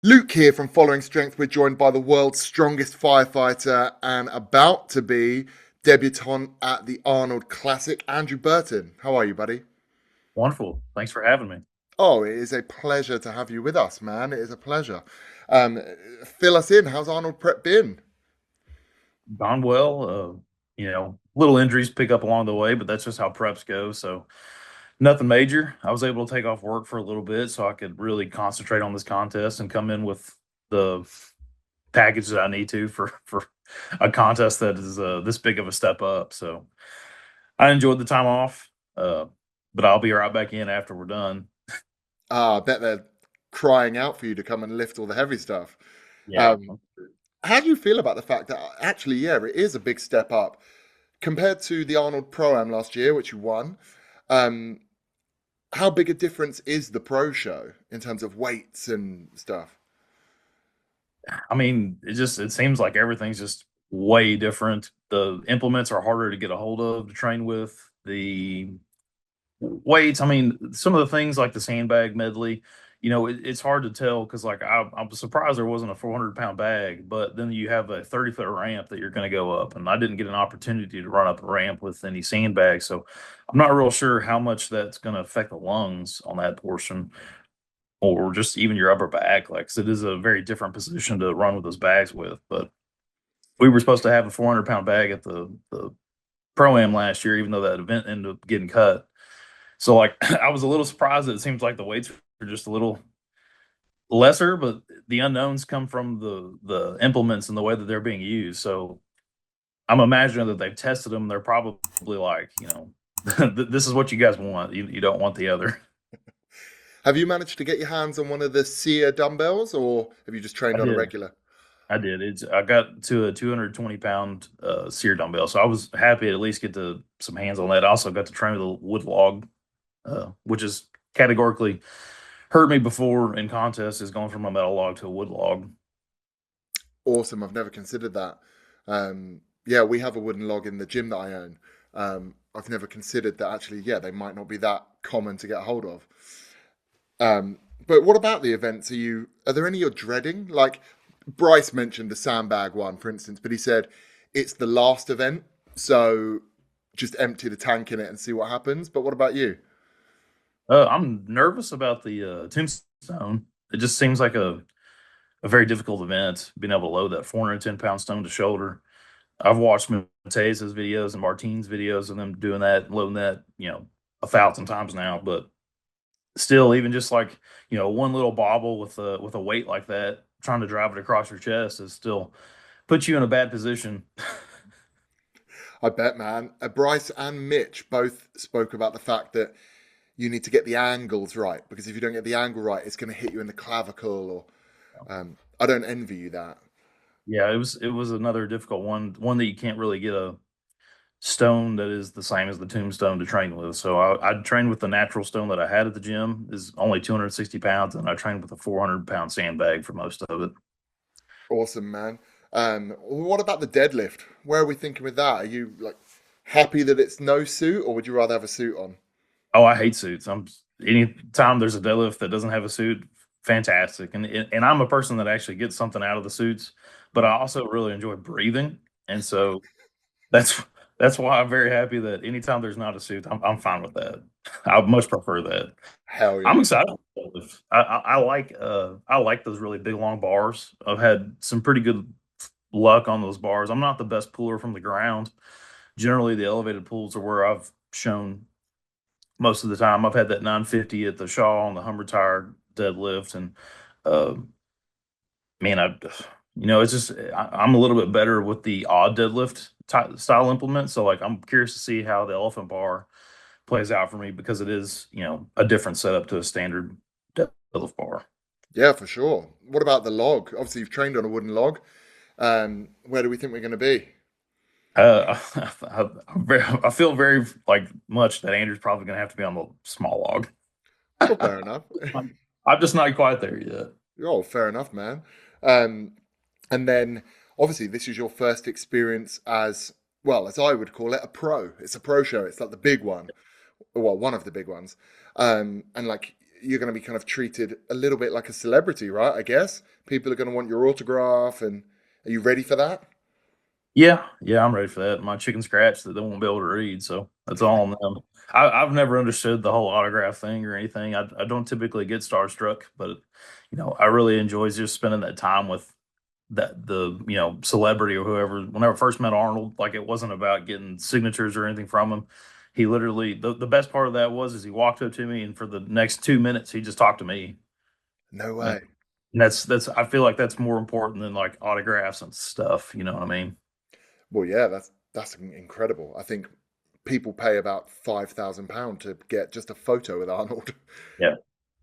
Luke here from Following Strength. We're joined by the world's strongest firefighter and about to be debutant at the Arnold Classic, Andrew Burton. How are you, buddy? Wonderful. Thanks for having me. Oh, it is a pleasure to have you with us, man. It is a pleasure. Um, Fill us in. How's Arnold prep been? Gone well. Little injuries pick up along the way, but that's just how preps go. So nothing major. I was able to take off work for a little bit so I could really concentrate on this contest and come in with the package that I need to for a contest that is this big of a step up. So I enjoyed the time off, uh, but I'll be right back in after we're done. I bet they're crying out for you to come and lift all the heavy stuff. Yeah. Um, how do you feel about the fact that actually, yeah, it is a big step up compared to the Arnold Pro-Am last year, which you won? Um, how big a difference is the pro show in terms of weights and stuff? I mean, it seems like everything's just way different. The implements are harder to get a hold of to train with. The weights, I mean, some of the things like the sandbag medley, it's hard to tell because like I'm surprised there wasn't a 400-pound bag, but then you have a 30-foot ramp that you're going to go up, and I didn't get an opportunity to run up a ramp with any sandbags, so I'm not real sure how much that's going to affect the lungs on that portion or just even your upper back, like 'cause it is a very different position to run with those bags with. But we were supposed to have a 400-pound bag at the pro am last year, even though that event ended up getting cut. So like I was a little surprised that it seems like the weights are just a little lesser, but the unknowns come from the implements and the way that they're being used. So I'm imagining that they've tested them. They're probably like, this is what you guys want. You don't want the other. Have you managed to get your hands on one of the SEER dumbbells, or have you just I trained on a did. regular? I did. I got to a 220-pound sear dumbbell, so I was happy to at least get to some hands on that. I also got to train with a wood log, which is categorically hurt me before in contests, is going from a metal log to a wood log. Awesome. I've never considered that. Yeah, we have a wooden log in the gym that I own. I've never considered that actually, yeah, they might not be that common to get a hold of. But what about the events? Are there any you're dreading? Like Bryce mentioned the sandbag one, for instance, but he said it's the last event, so just empty the tank in it and see what happens. But what about you? I'm nervous about the tombstone. It just seems like a very difficult event, being able to load that 410-pound stone to shoulder. I've watched Mateus's videos and Martine's videos of them doing that, loading that, 1,000 times now. But still, even just like one little bobble with a weight like that, trying to drive it across your chest is still puts you in a bad position. I bet, man. Bryce and Mitch both spoke about the fact that you need to get the angles right because if you don't get the angle right, it's going to hit you in the clavicle. Or I don't envy you that. Yeah, it was another difficult one that you can't really get a stone that is the same as the tombstone to train with. So I trained with the natural stone that I had at the gym, is only 260 pounds, and I trained with a 400-pound sandbag for most of it. Awesome, man. What about the deadlift? Where are we thinking with that? Are you like happy that it's no suit, or would you rather have a suit on? Oh, I hate suits. Anytime there's a deadlift that doesn't have a suit, fantastic. And I'm a person that actually gets something out of the suits, but I also really enjoy breathing, and so that's that's why I'm very happy that anytime there's not a suit, I'm fine with that. I much prefer that. Hell I'm yeah. excited. I like those really big long bars. I've had some pretty good luck on those bars. I'm not the best puller from the ground. Generally, the elevated pulls are where I've shown most of the time. I've had that 950 at the Shaw on the Humber tire deadlift, and uh, man, it's just I'm a little bit better with the odd deadlift style implement. So like, I'm curious to see how the elephant bar plays out for me because it is, a different setup to a standard deadlift bar. Yeah, for sure. What about the log? Obviously, you've trained on a wooden log. Where do we think we're going to be? I feel very like much that Andrew's probably going to have to be on the small log. Oh, fair enough. I'm just not quite there yet. Oh, fair enough, man. Um, and then obviously, this is your first experience as well as I would call it a pro. It's a pro show. It's like the big one, well, one of the big ones. And like you're going to be kind of treated a little bit like a celebrity, right? I guess people are going to want your autograph, and are you ready for that? Yeah, yeah, I'm ready for that. My chicken scratch that they won't be able to read, so that's all on them. I've never understood the whole autograph thing or anything. I don't typically get starstruck, but I really enjoy just spending that time with the celebrity or whoever. Whenever I first met Arnold, like it wasn't about getting signatures or anything from him. He literally the best part of that was is he walked up to me and for the next 2 minutes he just talked to me. No And way. that's I feel like that's more important than like autographs and stuff. You know what I mean? Well, yeah, that's incredible. I think people pay about £5,000 to get just a photo with Arnold. Yeah,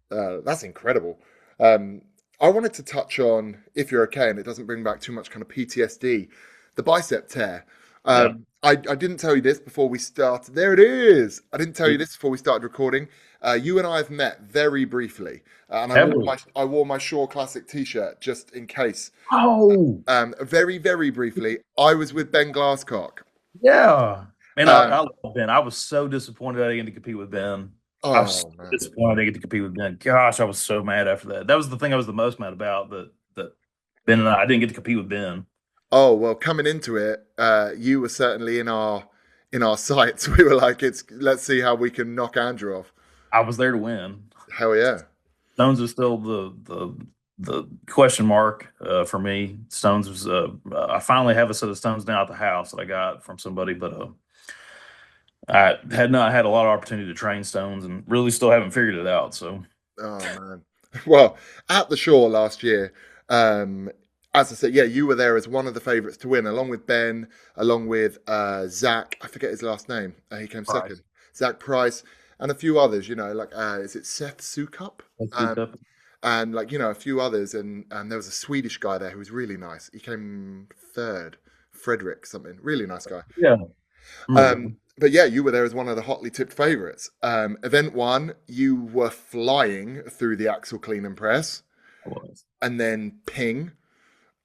That's incredible. Um, I wanted to touch on, if you're okay, and it doesn't bring back too much kind of PTSD, the bicep tear. yeah. I didn't tell you this before we started. There it is. I didn't tell you this before we started recording. You and I have met very briefly, and Have we? I wore my Shaw Classic T-shirt just in case. Oh, Very very briefly, I was with Ben Glasscock. yeah. Man, I Um, love Ben. I was so disappointed I didn't get to compete with Ben. I was so oh man. disappointed I didn't get to compete with Ben. Gosh, I was so mad after that. That was the thing I was the most mad about. That Ben and I didn't get to compete with Ben. Oh well, coming into it, you were certainly in our sights. We were like, it's let's see how we can knock Andrew off. I was there to win. Hell yeah. Stones is still the question mark for me. Stones was I finally have a set of stones now at the house that I got from somebody, but I had not had a lot of opportunity to train stones and really still haven't figured it out. So Oh man. Well, at the Shore last year, um, as I said, yeah, you were there as one of the favourites to win, along with Ben, along with Zach. I forget his last name. He came second. price. Zach Price and a few others. Like is it Seth Sukup? Let's do Um, cup. and a few others, and there was a Swedish guy there who was really nice. He came third, Frederick something, really nice guy. Yeah, I remember that one. But yeah, you were there as one of the hotly tipped favourites. Event one, you were flying through the axle clean and press, I was. and then ping.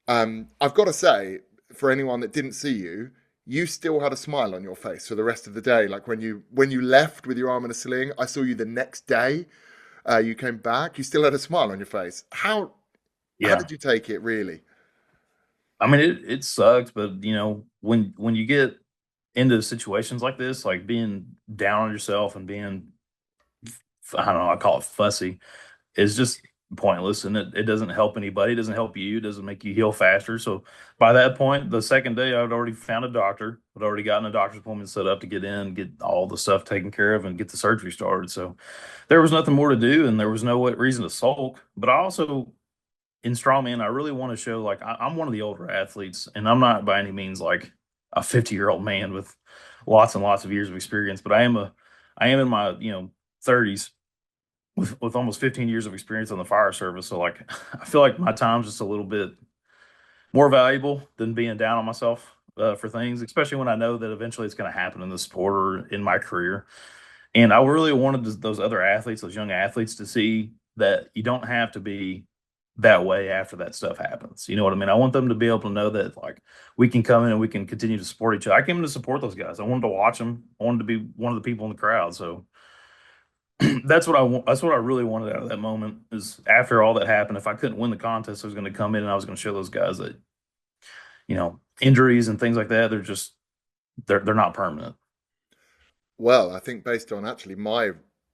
I've got to say, for anyone that didn't see you, you still had a smile on your face for the rest of the day. Like when you left with your arm in a sling, I saw you the next day. You came back, you still had a smile on your face. How Yeah. did you take it, really? I mean, it sucks, but when you get into situations like this, like being down on yourself and being, I don't know, I call it fussy, is just pointless, and it doesn't help anybody. It doesn't help you. It doesn't make you heal faster. So by that point, the second day, I'd already found a doctor. I'd already gotten a doctor's appointment set up to get in, get all the stuff taken care of, and get the surgery started. So there was nothing more to do, and there was no reason to sulk. But I also in strongman, I really want to show like I'm one of the older athletes, and I'm not by any means like a 50-year-old man with lots and lots of years of experience, but I am in my 30s with almost 15 years of experience on the fire service. So like I feel like my time's just a little bit more valuable than being down on myself for things, especially when I know that eventually it's going to happen in the sport or in my career. And I really wanted those other athletes, those young athletes, to see that you don't have to be that way after that stuff happens. You know what I mean? I want them to be able to know that like we can come in and we can continue to support each other. I came in to support those guys. I wanted to watch them. I wanted to be one of the people in the crowd. So that's what I want. That's what I really wanted out of that moment. Is after all that happened, if I couldn't win the contest, I was going to come in and I was going to show those guys that injuries and things like that. They're not permanent. Well, I think based on actually my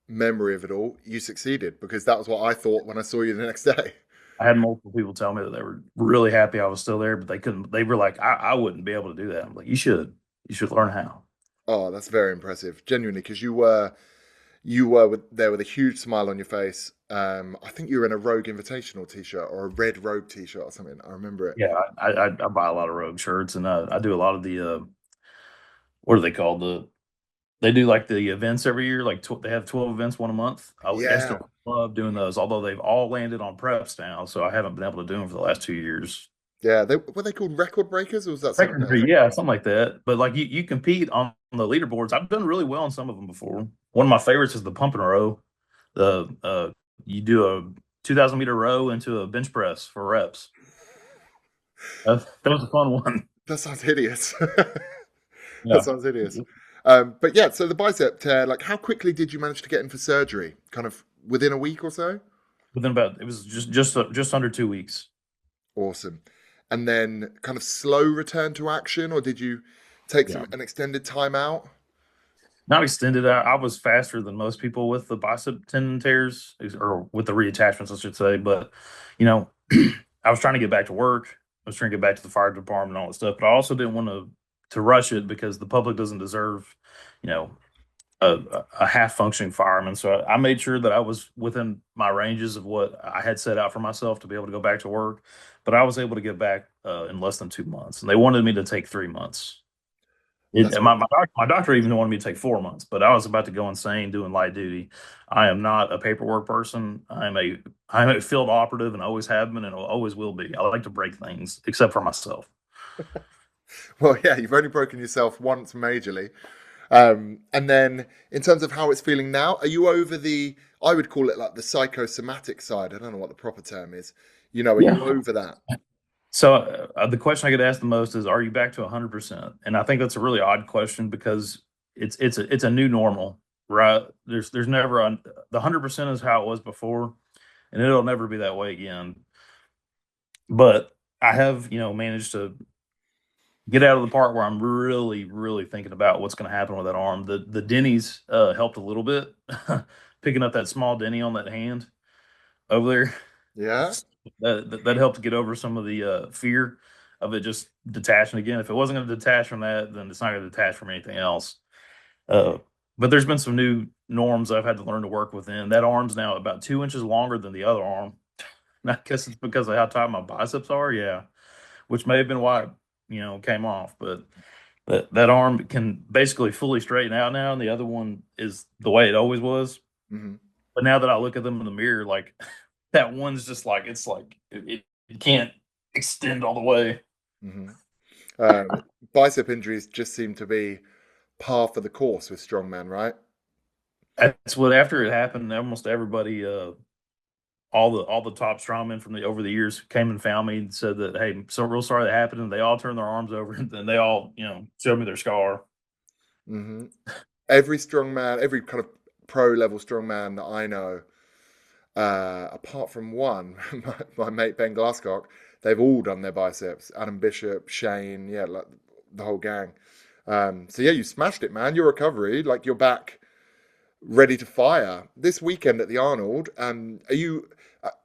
memory of it all, you succeeded because that was what I thought when I saw you the next day. I had multiple people tell me that they were really happy I was still there, but they couldn't. They were like, I wouldn't be able to do that. I'm like, you should. You should learn how. Oh, that's very impressive, genuinely, because there with a huge smile on your face. I think you were in a Rogue Invitational t-shirt or a red Rogue t-shirt or something. I remember it. Yeah, I buy a lot of Rogue shirts, and I do a lot of the what are they called? They do like the events every year. Like they have 12 events, one a month. I Yeah, still love doing those, although they've all landed on preps now, so I haven't been able to do them for the last 2 years. yeah. Were they called record breakers or was that something else? Yeah, something like that. But like you compete on the leaderboards. I've done really well on some of them before. One of my favorites is the pump and row. The You do a 2,000 meter row into a bench press for reps. That was a fun one. That sounds hideous. That Yeah. sounds hideous. But yeah, so the bicep tear, like how quickly did you manage to get in for surgery? Kind of within a week or so? Within about it was just under 2 weeks. Awesome. And then kind of slow return to action, or did you take Yeah. an extended time out? Not extended. I was faster than most people with the bicep tendon tears, or with the reattachments, I should say. But, you know, I was trying to get back to work. I was trying to get back to the fire department and all that stuff. But I also didn't want to rush it because the public doesn't deserve, you know, a half functioning fireman. So I made sure that I was within my ranges of what I had set out for myself to be able to go back to work. But I was able to get back in less than 2 months, and they wanted me to take 3 months. That's And my doctor even wanted me to take 4 months, but I was about to go insane doing light duty. I am not a paperwork person. I'm a field operative and always have been and always will be. I like to break things, except for myself. well, yeah, you've only broken yourself once majorly. And then in terms of how it's feeling now, are you over the, I would call it like the psychosomatic side. I don't know what the proper term is. Are you Yeah. over that? So the question I get asked the most is, "Are you back to 100%?" And I think that's a really odd question because it's a new normal, right? There's never the 100% is how it was before, and it'll never be that way again. But I have, managed to get out of the part where I'm really, really thinking about what's going to happen with that arm. The Denny's helped a little bit, picking up that small Denny on that hand over there. Yeah. That helped get over some of the fear of it just detaching again. If it wasn't going to detach from that, then it's not going to detach from anything else. Uh, but there's been some new norms I've had to learn to work within. That arm's now about 2 inches longer than the other arm. And I guess it's because of how tight my biceps are. Yeah, which may have been why it, came off. But that arm can basically fully straighten out now, and the other one is the way it always was. Hmm. But now that I look at them in the mirror, like that one's just like it's like it can't extend all the way. Hmm. Um, Bicep injuries just seem to be par for the course with strongman, right? That's what after it happened, almost everybody, all the top strongmen from the over the years came and found me and said that, hey, so real sorry that happened, and they all turned their arms over and then they all, showed me their scar. Hmm. Every strongman, every kind of pro level strongman that I know, apart from one, my mate Ben Glasscock, they've all done their biceps. Adam Bishop, Shane, yeah, like the whole gang. So yeah, you smashed it, man. Your recovery, like you're back, ready to fire this weekend at the Arnold. Are you?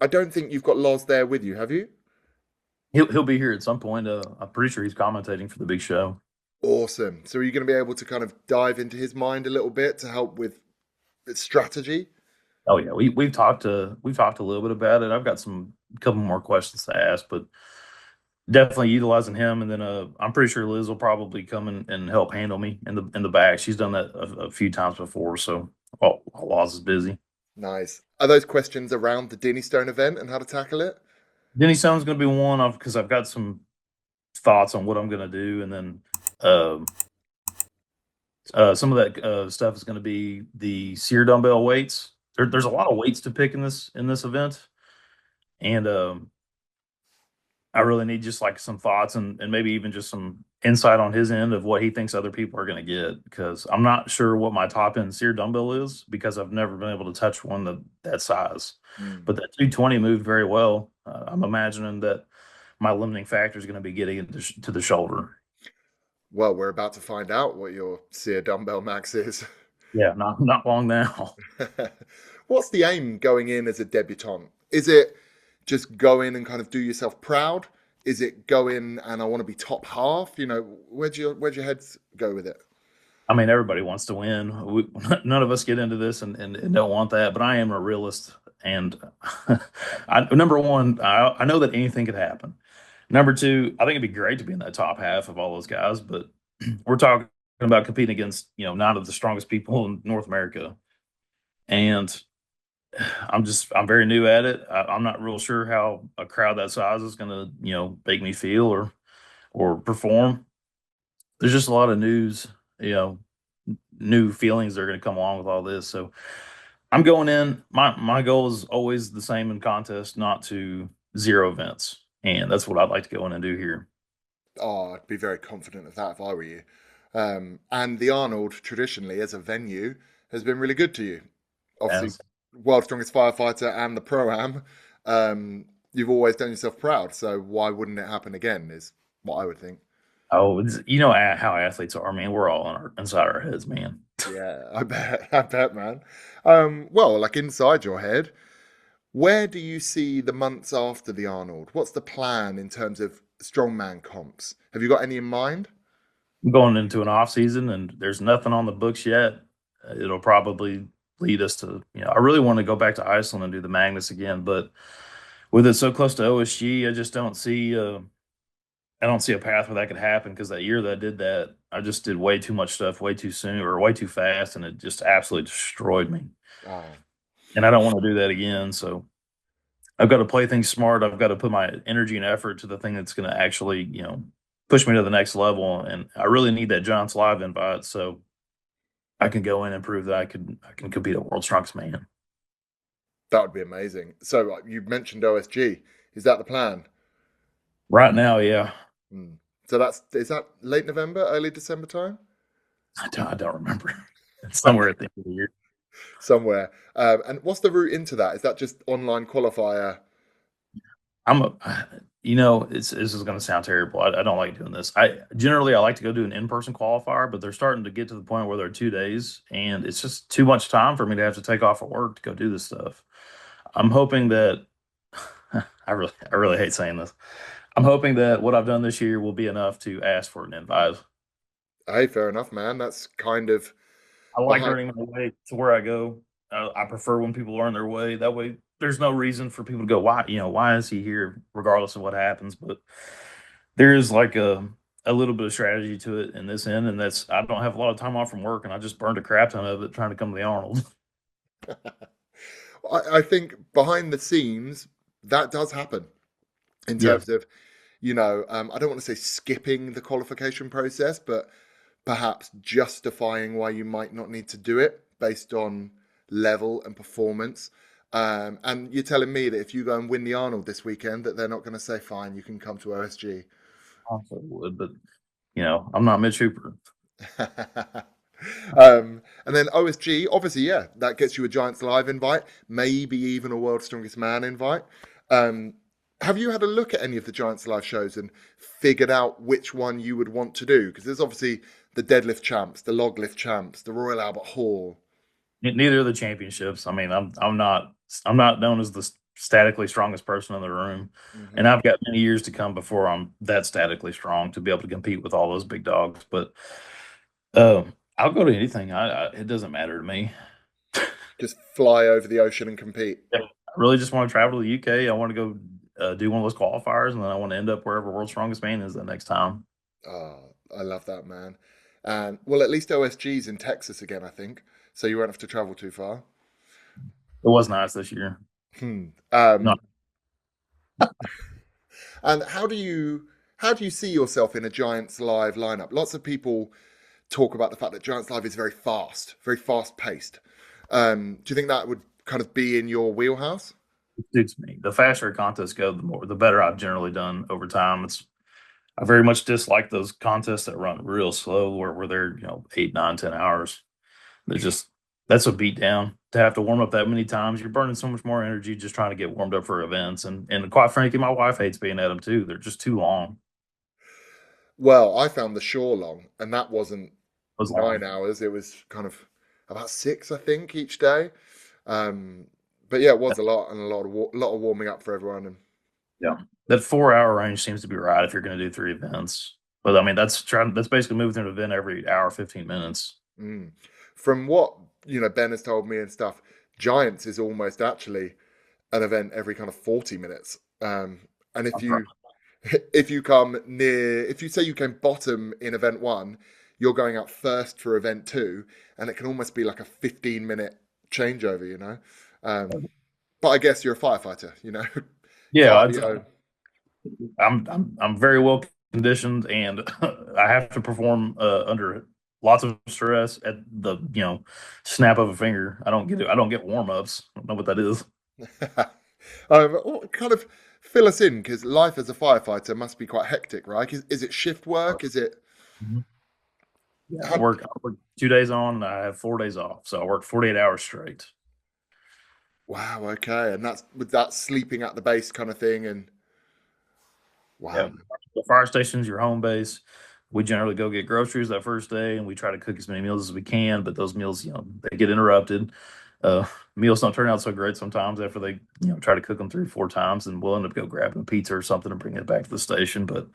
I don't think you've got Loz there with you, have you? He'll be here at some point. I'm pretty sure he's commentating for the big show. Awesome. So are you going to be able to kind of dive into his mind a little bit to help with strategy? Oh yeah, we've talked a little bit about it. I've got some couple more questions to ask, but definitely utilizing him. And then I'm pretty sure Liz will probably come and help handle me in the back. She's done that a few times before, so while Laws is busy. Nice. Are those questions around the Stone event and how to tackle it? Denny Stone's going to be one of because I've got some thoughts on what I'm going to do, and then um some of that stuff is going to be the sear dumbbell weights. There's a lot of weights to pick in this event, and I really need just like some thoughts and maybe even just some insight on his end of what he thinks other people are going to get because I'm not sure what my top end sear dumbbell is because I've never been able to touch one that size. Hmm. But that 220 moved very well. I'm imagining that my limiting factor is going to be getting to the shoulder. Well, we're about to find out what your sear dumbbell max is. Yeah, not long now. What's the aim going in as a debutant? Is it just go in and kind of do yourself proud? Is it go in and I want to be top half? Where'd your heads go with it? I mean, everybody wants to win. None of us get into this and don't want that, but I am a realist. And number one, I know that anything could happen. Number two, I think it'd be great to be in that top half of all those guys, but we're talking about competing against, nine of the strongest people in North America. And I'm very new at it. I'm not real sure how a crowd that size is going to, make me feel or perform. There's just a lot of you know, new feelings that are going to come along with all this. So I'm going in. My goal is always the same in contest, not to zero events, and that's what I'd like to go in and do here. Oh, I'd be very confident of that if I were you. And the Arnold, traditionally as a venue, has been really good to you. Obviously, As world's strongest firefighter and the pro-am, you've always done yourself proud. So why wouldn't it happen again? Is what I would think. Oh, you know how athletes are, man. We're all inside our heads, man. Yeah, I bet. I bet, man. Well, like inside your head, where do you see the months after the Arnold? What's the plan in terms of strongman comps? Have you got any in mind? I'm going into an off season, and there's nothing on the books yet. It'll probably lead us to, I really want to go back to Iceland and do the Magnus again, but with it so close to OSG, I just don't see. I don't see a path where that could happen because that year that I did that, I just did way too much stuff way too soon or way too fast, and it just absolutely destroyed me. Oh, And I don't want to do that again. So I've got to play things smart. I've got to put my energy and effort to the thing that's going to actually, push me to the next level. And I really need that John's Live invite so I can go in and prove that I can compete at World Strongest Man. that would be amazing. So you mentioned OSG. Is that the plan? Right now, yeah, Hmm. So is that late November, early December time? I don't remember. It's somewhere at the end of the year. Somewhere. And what's the route into that? Is that just online qualifier? I'm a, this is going to sound terrible. I don't like doing this. I like to go do an in-person qualifier, but they're starting to get to the point where they're 2 days, and it's just too much time for me to have to take off of work to go do this stuff. I'm hoping that I really hate saying this. I'm hoping that what I've done this year will be enough to ask for an invite. Hey, fair enough, man. That's kind of I like behind. earning my way to where I go. I prefer when people earn their way. That way, there's no reason for people to go, why is he here, regardless of what happens. But there is like a little bit of strategy to it in this end, and that's I don't have a lot of time off from work, and I just burned a crap ton of it trying to come to the Arnold. I think behind the scenes that does happen in Yes. terms of, I don't want to say skipping the qualification process, but perhaps justifying why you might not need to do it based on level and performance. And you're telling me that if you go and win the Arnold this weekend, that they're not going to say, fine, you can come to OSG. Also would, but I'm not Mitch Hooper. And then OSG, obviously, yeah, that gets you a Giants Live invite, maybe even a World's Strongest Man invite. Um, have you had a look at any of the Giants Live shows and figured out which one you would want to do? Because there's obviously the deadlift champs, the log lift champs, the Royal Albert Hall. Neither of the championships. I mean, I'm not known as the statically strongest person in the room, and Hmm. I've got many years to come before I'm that statically strong to be able to compete with all those big dogs. But I'll go to anything. It doesn't matter to me. Just fly over the ocean and compete. Yeah. I really just want to travel to the UK. I want to go do one of those qualifiers, and then I want to end up wherever World's Strongest Man is the next time. Oh, I love that, man. And well, at least OSG's in Texas again, I think. So you won't have to travel too far. It was nice this year. Hmm. No, And how do you see yourself in a Giants Live lineup? Lots of people talk about the fact that Giants Live is very fast paced. Do you think that would kind of be in your wheelhouse? it suits me. The faster contests go, the better I've generally done over time. I very much dislike those contests that run real slow, where they're 8, 9, 10 hours. They're just that's a beat down to have to warm up that many times. You're burning so much more energy just trying to get warmed up for events, and quite frankly, my wife hates being at them too. They're just too long. Well, I found the shore long, and that wasn't Those long. 9 hours. It was kind of about six, I think, each day. Um, but yeah, it was a lot and a lot of warming up for everyone. And Yeah, that 4 hour range seems to be right if you're going to do 3 events. But I mean, that's basically moving through an event every hour, 15 minutes. mm. From what Ben has told me and stuff, Giants is almost actually an event every kind of 40 minutes. And if I'm trying. you if you come near, if you say you came bottom in event one, you're going out first for event two, and it can almost be like a 15-minute changeover. But I guess you're a firefighter. Yeah, Cardio. I'm very well conditioned, and I have to perform under lots of stress at the snap of a finger. I don't get warm ups. I don't know what that is. Kind of fill us in because life as a firefighter must be quite hectic, right? Is it shift work? Is it Mhm. Yeah, I how, work. I work 2 days on, and I have 4 days off, so I work 48 hours straight. Wow. Okay. And that's with that sleeping at the base kind of thing. And wow. Yeah, the fire station's your home base. We generally go get groceries that first day, and we try to cook as many meals as we can. But those meals, they get interrupted. Uh, Meals don't turn out so great sometimes after they, try to cook them 3 or 4 times, and we'll end up go grabbing a pizza or something and bring it back to the station. But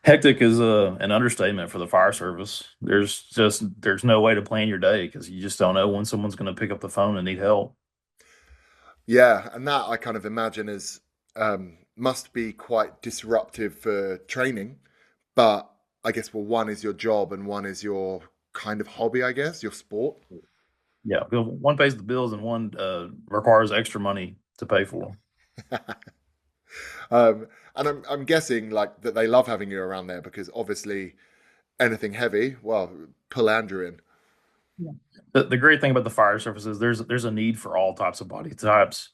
hectic is an understatement for the fire service. There's no way to plan your day because you just don't know when someone's going to pick up the phone and need help. Yeah. And that I kind of imagine is must be quite disruptive for training. But I guess, well, one is your job and one is your kind of hobby, I guess, your sport. Yeah, because one pays the bills and one requires extra money to pay for. And I'm guessing like that they love having you around there because obviously anything heavy, well, pull Andrew in. Yeah. The great thing about the fire service is there's a need for all types of body types,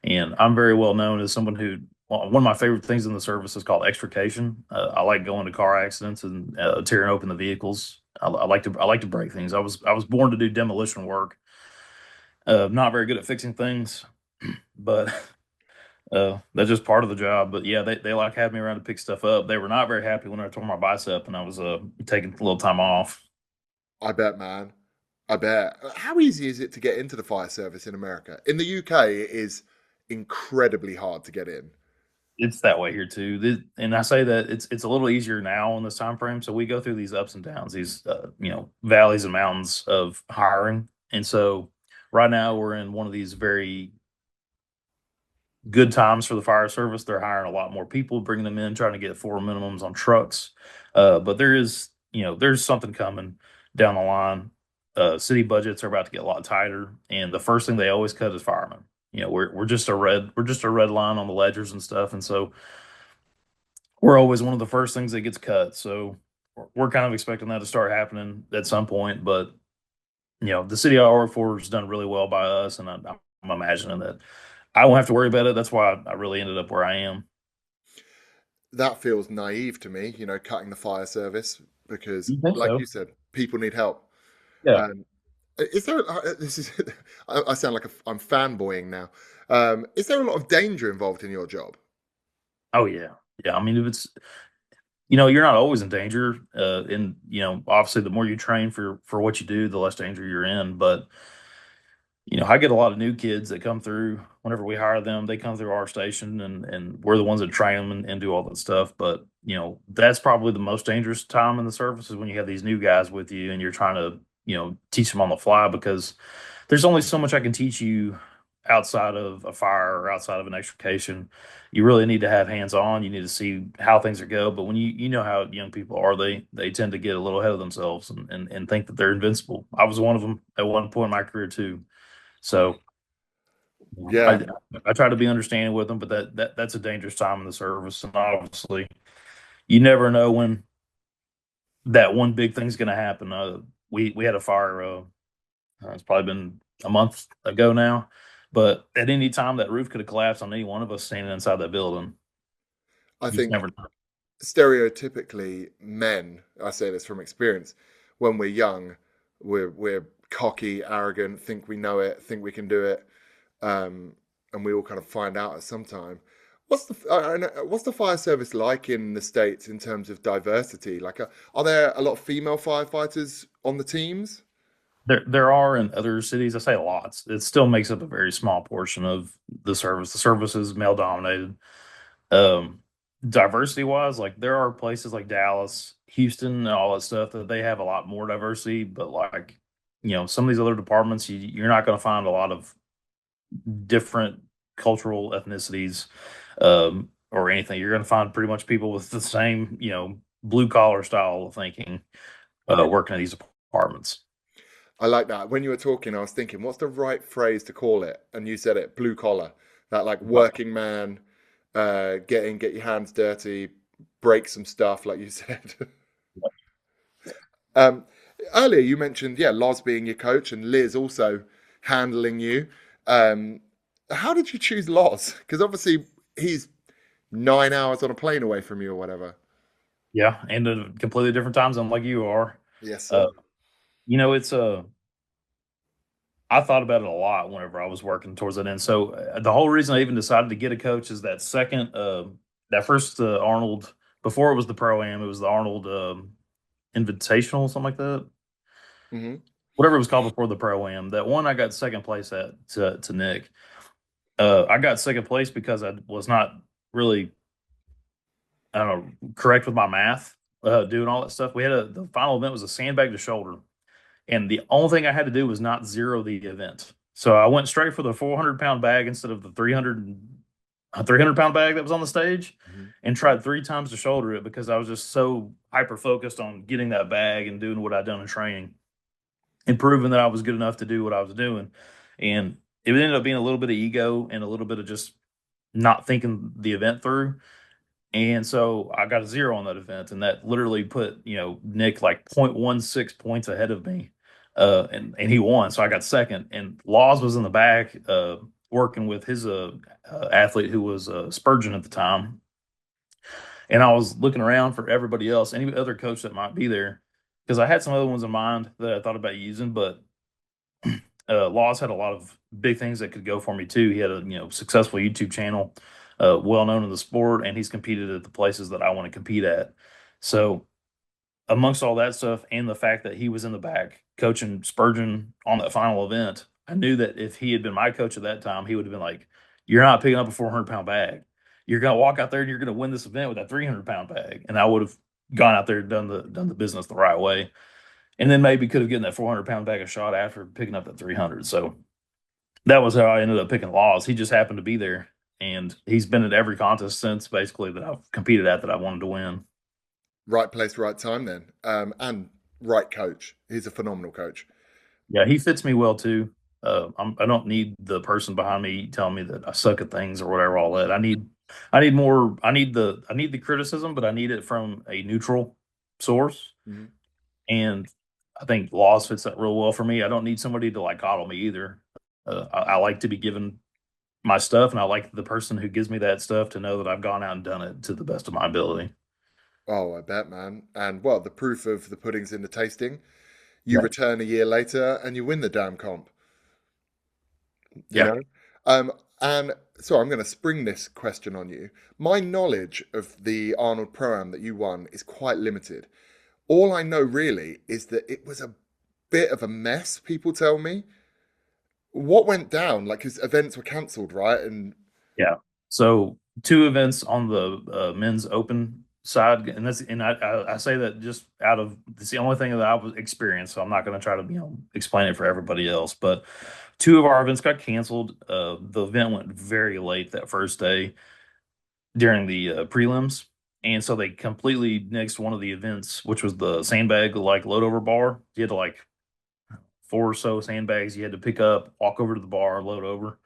and I'm very well known as someone who one of my favorite things in the service is called extrication. I like going to car accidents and tearing open the vehicles. I like to break things. I was born to do demolition work. Not very good at fixing things, but that's just part of the job. But yeah, they like having me around to pick stuff up. They were not very happy when I tore my bicep and I was taking a little time off. I bet, man. I bet. How easy is it to get into the fire service in America? In the UK, it is incredibly hard to get in. It's that way here too. And I say that it's a little easier now in this time frame. So we go through these ups and downs, these valleys and mountains of hiring. And so right now we're in one of these very good times for the fire service. They're hiring a lot more people, bringing them in, trying to get 4 minimums on trucks. But there's something coming down the line. City budgets are about to get a lot tighter, and the first thing they always cut is firemen. We're just a red line on the ledgers and stuff, and so we're always one of the first things that gets cut. So we're kind of expecting that to start happening at some point. But the city I work for has done really well by us, and I'm imagining that I won't have to worry about it. That's why I really ended up where I am. That feels naive to me, cutting the fire service because, You think like you so? said, people need help. Yeah. Um, is there, this is, I sound like I'm fanboying now. Is there a lot of danger involved in your job? Oh yeah. Yeah. I mean, if it's you're not always in danger. And obviously, the more you train for what you do, the less danger you're in. But I get a lot of new kids that come through whenever we hire them. They come through our station, and we're the ones that train them and do all that stuff. But that's probably the most dangerous time in the service is when you have these new guys with you and you're trying to teach them on the fly because there's only so much I can teach you outside of a fire or outside of an extrication. You really need to have hands on. You need to see how things are go. But when you know how young people are, they tend to get a little ahead of themselves and think that they're invincible. I was one of them at one point in my career too. So Yeah, I try to be understanding with them, but that's a dangerous time in the service, and obviously you never know when that one big thing's going to happen. We had a fire. It's probably been a month ago now, but at any time that roof could have collapsed on any one of us standing inside that building. I You just think never know. stereotypically men, I say this from experience, when we're young, we're cocky, arrogant, think we know it, think we can do it, and we all kind of find out at some time. What's the fire service like in the States in terms of diversity? Like, are there a lot of female firefighters on the teams? There are in other cities. I say lots. It still makes up a very small portion of the service. The service is male dominated. Um, Diversity wise, like there are places like Dallas, Houston, and all that stuff that they have a lot more diversity. But like, some of these other departments, you're not going to find a lot of different cultural ethnicities or anything. You're going to find pretty much people with the same, blue collar style of thinking working at these departments. I like that. When you were talking, I was thinking, what's the right phrase to call it? And you said it, blue collar. That like working man, get your hands dirty, break some stuff, like you said. um, Earlier you mentioned, yeah, Loz being your coach and Liz also handling you. Um, how did you choose Loz? Because obviously he's 9 hours on a plane away from you or whatever. Yeah, and a completely different time zone like you are. Yes, Uh, sir. it's I thought about it a lot whenever I was working towards that end. So the whole reason I even decided to get a coach is that first Arnold, before it was the Pro Am, it was the Arnold Invitational, something like that. Hmm. Whatever it was called before the Pro Am. That one I got second place at to Nick. I got second place because I was not really, I don't know, correct with my math, doing all that stuff. The final event was a sandbag to shoulder, and the only thing I had to do was not zero the event. So I went straight for the 400-pound bag instead of the 300-pound bag that was on the stage, Hmm. and tried 3 times to shoulder it because I was just so hyper focused on getting that bag and doing what I'd done in training and proving that I was good enough to do what I was doing. And it ended up being a little bit of ego and a little bit of just not thinking the event through. And so I got a zero on that event, and that literally put, Nick like 0.16 points ahead of me. And he won. So I got second. And Laws was in the back, working with his athlete who was Spurgeon at the time. And I was looking around for everybody else, any other coach that might be there, because I had some other ones in mind that I thought about using, but Laws had a lot of big things that could go for me too. He had a successful YouTube channel, well known in the sport, and he's competed at the places that I want to compete at. So amongst all that stuff and the fact that he was in the back coaching Spurgeon on that final event, I knew that if he had been my coach at that time, he would have been like, "You're not picking up a 400-pound bag. You're gonna walk out there and you're gonna win this event with that 300-pound bag." And I would have gone out there and done the business the right way, and then maybe could have gotten that 400-pound bag a shot after picking up that 300. So that was how I ended up picking Laws. He just happened to be there, and he's been at every contest since basically that I've competed at that I wanted to win. Right place, right time then. And right coach. He's a phenomenal coach. Yeah, he fits me well too. I don't need the person behind me telling me that I suck at things or whatever. All that I need more. I need the criticism, but I need it from a neutral source. Hmm. And I think Laws fits that real well for me. I don't need somebody to like coddle me either. I like to be given my stuff, and I like the person who gives me that stuff to know that I've gone out and done it to the best of my ability. Oh, I bet, man. And well, the proof of the pudding's in the tasting. You Yeah, return a year later and you win the damn comp, you yeah. know? And so I'm going to spring this question on you. My knowledge of the Arnold Pro-Am that you won is quite limited. All I know really is that it was a bit of a mess, people tell me. What went down? Like, his events were cancelled, right? And Yeah. So 2 events on the men's open side, and I say that just out of it's the only thing that I was experienced. So I'm not going to try to explain it for everybody else. But 2 of our events got canceled. The event went very late that first day during the prelims, and so they completely nixed one of the events, which was the sandbag like load over bar. You had to like 4 or so sandbags you had to pick up, walk over to the bar, load over.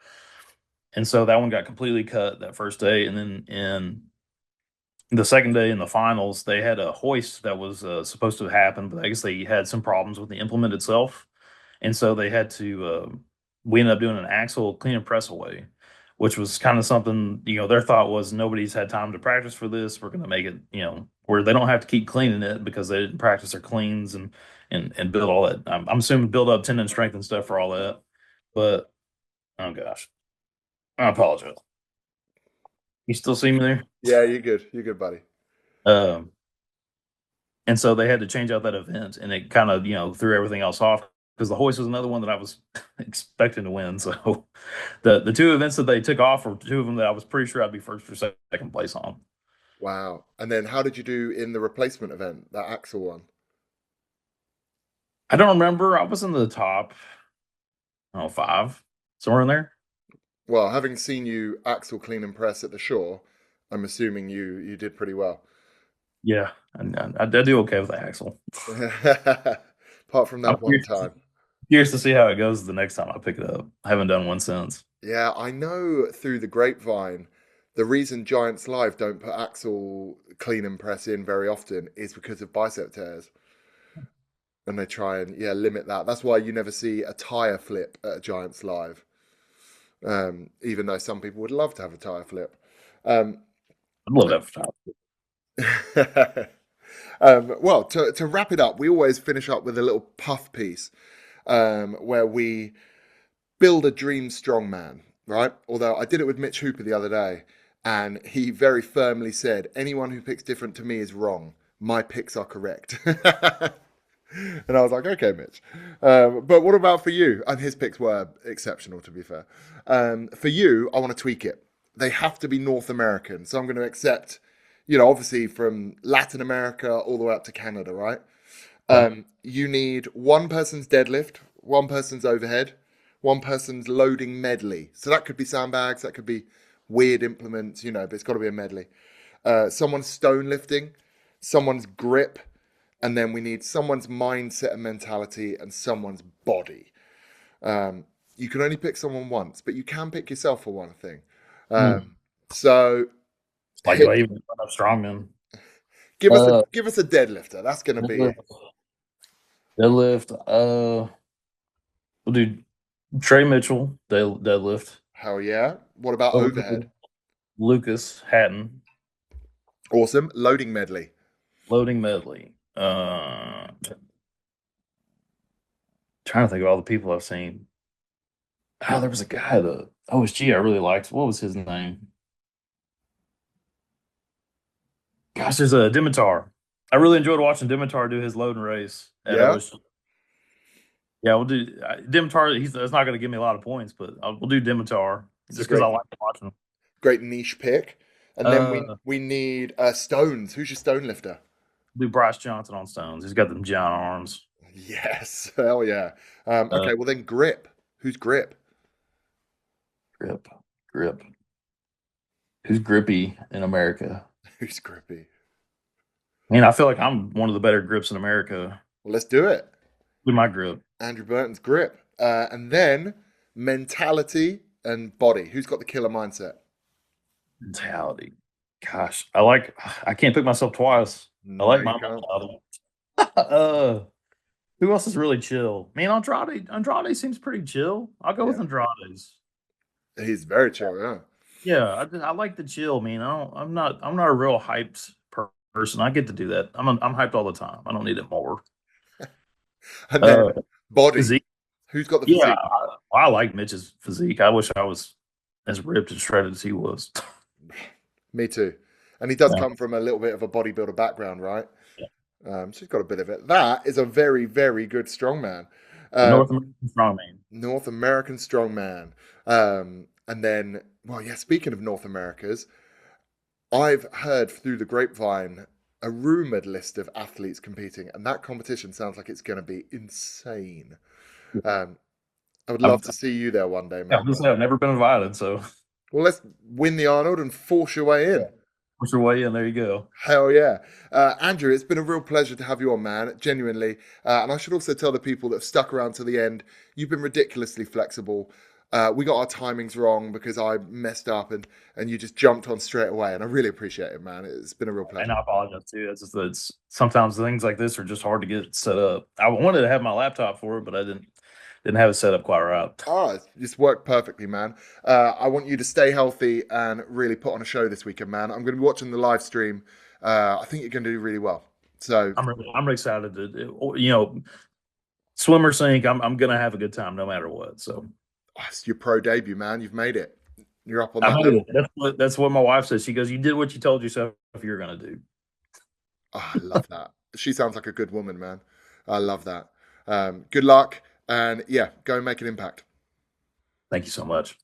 And so that one got completely cut that first day. And then in the second day in the finals, they had a hoist that was supposed to happen, but I guess they had some problems with the implement itself. And so they had to, we ended up doing an axle clean and press away, which was kind of something, their thought was nobody's had time to practice for this. We're going to make it, where they don't have to keep cleaning it because they didn't practice their cleans and build all that. I'm assuming build up tendon strength and stuff for all that. But, oh gosh, I apologize. You still see me there? yeah, you're good. You're good, buddy. Um, and so they had to change out that event, and it kind of threw everything else off because the hoist was another one that I was expecting to win. So the 2 events that they took off were 2 of them that I was pretty sure I'd be first or second place on. Wow. And then how did you do in the replacement event, that Axel one? I don't remember. I was in the top, I don't know, 5, somewhere in there. Well, having seen you Axel clean and press at the shore, I'm assuming you did pretty well. Yeah, and I do okay with the axle. Apart from I'm that one time. curious to see how it goes the next time I pick it up. I haven't done one since. Yeah, I know through the grapevine, the reason Giants Live don't put Axel clean and press in very often is because of bicep tears. And they try and, yeah, limit that. That's why you never see a tire flip at a Giants Live. Even though some people would love to have a tire flip. Um, I'd love that for time. well, to wrap it up, we always finish up with a little puff piece where we build a dream strongman, right? Although I did it with Mitch Hooper the other day, and he very firmly said, anyone who picks different to me is wrong. My picks are correct. And I was like, okay, Mitch. But what about for you? And his picks were exceptional, to be fair. For you, I want to tweak it. They have to be North American. So I'm going to accept, obviously from Latin America all the way up to Canada, right? Okay. You need one person's deadlift, one person's overhead, one person's loading medley. So that could be sandbags, that could be weird implements, but it's got to be a medley. Someone's stone lifting, someone's grip, and then we need someone's mindset and mentality and someone's body. You can only pick someone once, but you can pick yourself for one thing. Hmm. So Like, do I even have strongman? give us a Uh, give us a deadlifter. That's going to be deadlift. Deadlift. We'll do Trey Mitchell. Deadlift. hell yeah. What about Oh, overhead? Lucas Hatton. Awesome. Loading medley. Loading medley. Trying to think of all the people I've seen. Oh, there was a guy that OSG I really liked. What was his name? Gosh, there's a Dimitar. I really enjoyed watching Dimitar do his load and race at Yeah, OSG. Yeah, we'll do Dimitar. That's not going to give me a lot of points, but we'll do Dimitar it's a just because I great like watching him. great niche pick. And then we Uh, we need stones. Who's your stone lifter? do Bryce Johnson on stones. He's got them giant arms. Yes, hell yeah. Uh, Okay, well then grip. Who's grip? grip, grip. Who's grippy in America? Who's grippy? I mean, I feel like I'm one of the better grips in America. Well, let's do it. With my grip Andrew Burton's grip. And then mentality and body. Who's got the killer mindset? mentality. Gosh, I can't pick myself twice. I No, like you my can't. mentality. Who else is really chill? Man, Andrade seems pretty chill. I'll go with Yeah, Andrade's. he's very chill. Yeah. Yeah, I like the chill, man. I'm not a real hyped person. I get to do that. I'm hyped all the time. I don't need it more. And Uh, then body. physique. Who's got the Yeah, physique? I like Mitch's physique. I wish I was as ripped and shredded as he was. Me too. And he does Yeah. come from a little bit of a bodybuilder background, right? Yeah. So he's got a bit of it. That is a very, very good strongman. The Um, North American strongman. North American strongman. And then, well, yeah, speaking of North Americas, I've heard through the grapevine a rumored list of athletes competing, and that competition sounds like it's going to be insane. Um, I would I've, love to see you there one day, yeah, man. I've never been invited, so Well, let's win the Arnold and force your way in. push your way in. There you go. Hell yeah. Andrew, it's been a real pleasure to have you on, man, genuinely. And I should also tell the people that have stuck around to the end, you've been ridiculously flexible. We got our timings wrong because I messed up and you just jumped on straight away. And I really appreciate it, man. It's been a real And pleasure. I apologize too. It's sometimes things like this are just hard to get set up. I wanted to have my laptop for it, but I didn't have it set up quite right. It's worked perfectly, man. I want you to stay healthy and really put on a show this weekend, man. I'm going to be watching the live stream. I think you're going to do really well. So, I'm excited to swim or sink. I'm gonna have a good time no matter what. So it's your pro debut, man. You've made it. You're up on I that made it. level. That's what my wife says. She goes, "You did what you told yourself you're gonna do." I love that. She sounds like a good woman, man. I love that. Good luck. And yeah, go and make an impact. Thank you so much.